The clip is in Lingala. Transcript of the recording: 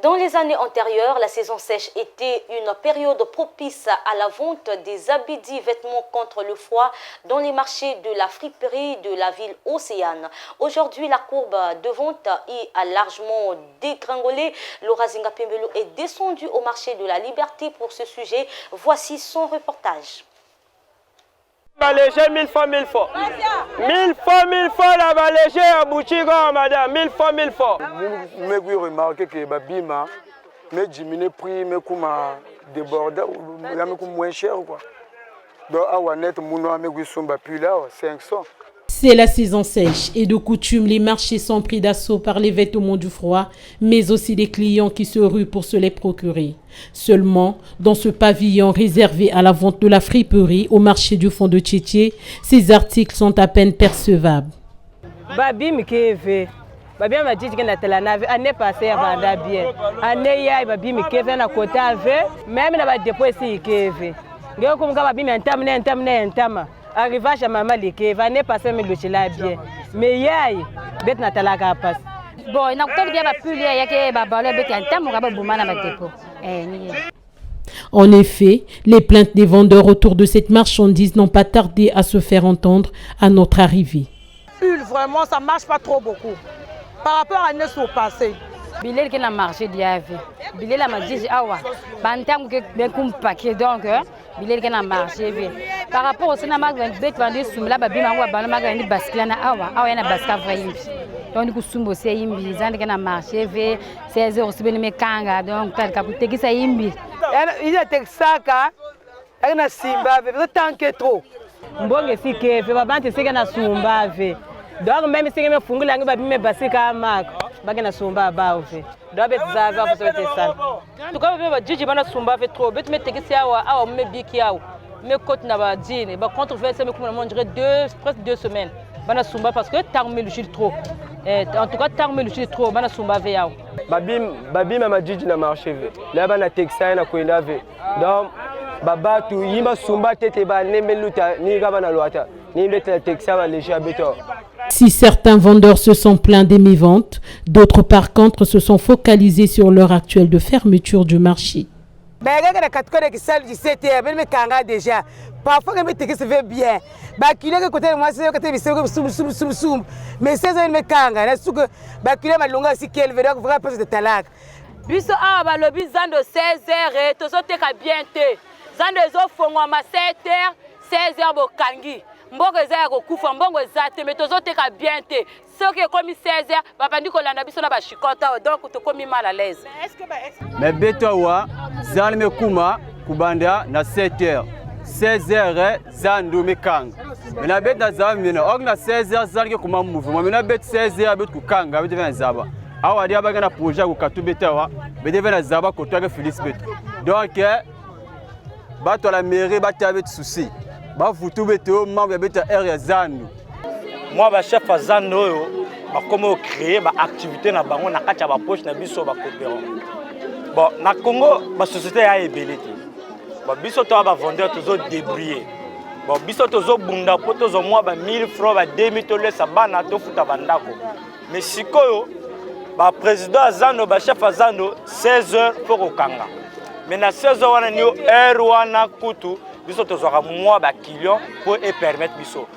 Dans les années antérieures, la saison sèche était une période propice à la vente des habits dits vêtements contre le froid dans les marchés de la friperie de la ville océane. Aujourd'hui, la courbe de vente y a largement dégringolé. Laura Zingapembelo est descendue au marché de la Liberté pour ce sujet. Voici son reportage. Baléger 1000 fois, 1000 fois. 1000 fois, 1000 fois la baléger à Bouchiga, madame. 1000 fois, 1000 fois. Mais oui, remarquez que Babima, mais diminuer prix, mais comme déborder, mais moins cher quoi. Donc, à Wanet, mon ami, oui, sont plus là, 500. C'est la saison sèche et de coutume, les marchés sont pris d'assaut par les vêtements du froid, mais aussi des clients qui se ruent pour se les procurer. Seulement, dans ce pavillon réservé à la vente de la friperie au marché du fond de Tchétché, ces articles sont à peine percevables. Babi mikeve, babi m'a dit que na nave année passée avant bien. Année ya babi mikeve na côté ave, même na ba dépôt ici ikeve. Ngeko comme babi mentama. Arrivage à maman likeve, année passée me le chila bien. Mais yai bet na talaka passe. Bon, na côté bien ba puli ya ke ba bale bet entama ka ba bumana ba dépôt. En effet, les plaintes des vendeurs autour de cette marchandise n'ont pas tardé à se faire entendre à notre arrivée. Vraiment, ça ne marche pas trop beaucoup. Par rapport à l'année passée. Bilel qui a marché d'Yave. Bilel m'a dit awa. Bantam que ben kum paquet donc Bilel qui a marché. Par rapport au cinéma bet vendu sumla babi mangwa bana magandi baskilana awa yana baska vrai. Donc ku sumbo se yimbi zandi qui a marché 16 heures aussi ben me kanga donc tal ka kuteki sa yimbi. Il était saka. Elle na simba veut tant que trop. Mbonge sike fe babante sike na sumba ve. Donc même si me fungula ngi babi me basika mako bagena sumba baove. Donc bet zava pour se ça. En tout cas ba jiji bana sumba ve trop. Bet me tekisi awa me biki yawo. Me côte na ba dine ba controverse me comme on dirait presque 2 semaines. Bana sumba parce que tarme le jil trop. En tout cas tarme le jil trop bana sumba ve yawo. Babi mama jiji na marché ve. Là bana tekisa na kwenda ve. Donc babatu yima sumba tete ba nemeluta ni gabana loata. Ni beta tekisa ba léger beto. Si certains vendeurs se sont plaints des méventes, d'autres par contre se sont focalisés sur l'heure actuelle de fermeture du marché. Parfois, je me bien. Mais c'est un mécanga. Biso awa balobi zando 16h tozoteka bien te. Zando ezofongwa ma 7h 16h bokangi. Mbongo eza ya kokufa mbongo eza te mais tozoteka bien te. Soki ekomi 16h babandi kolanda biso na bashikota donc tokomi mal à l'aise. Mais beto wa zali mekuma kubanda na 7h 16h zando mekanga. Mena beta zaba mina ok na 16h zali kuma mouvement mena bet 16h bet kukanga bet vena zaba. Awa dia bagana projet ko katu betawa bet vena zaba ko toka Félix bet. Donc bato la mairie bata bet souci. Ba futu beto membre beta area zando. Moi ba chef zando yo ba comment créer ba activité na bango na kati ba poche na biso ba coopérer. Bon na Congo ba société ya ebelete. Bon biso to ba vendeur tozo débrouiller. Bon biso tozo bunda po tozo moi ba 1000 francs ba 2000 to lesa bana to futa bandako. Mais sikoyo ba président zando ba chef zando 16h pour okanga. Mais na 16h wana ni heure wana kutu biso tozwaka moi ba client pour permettre biso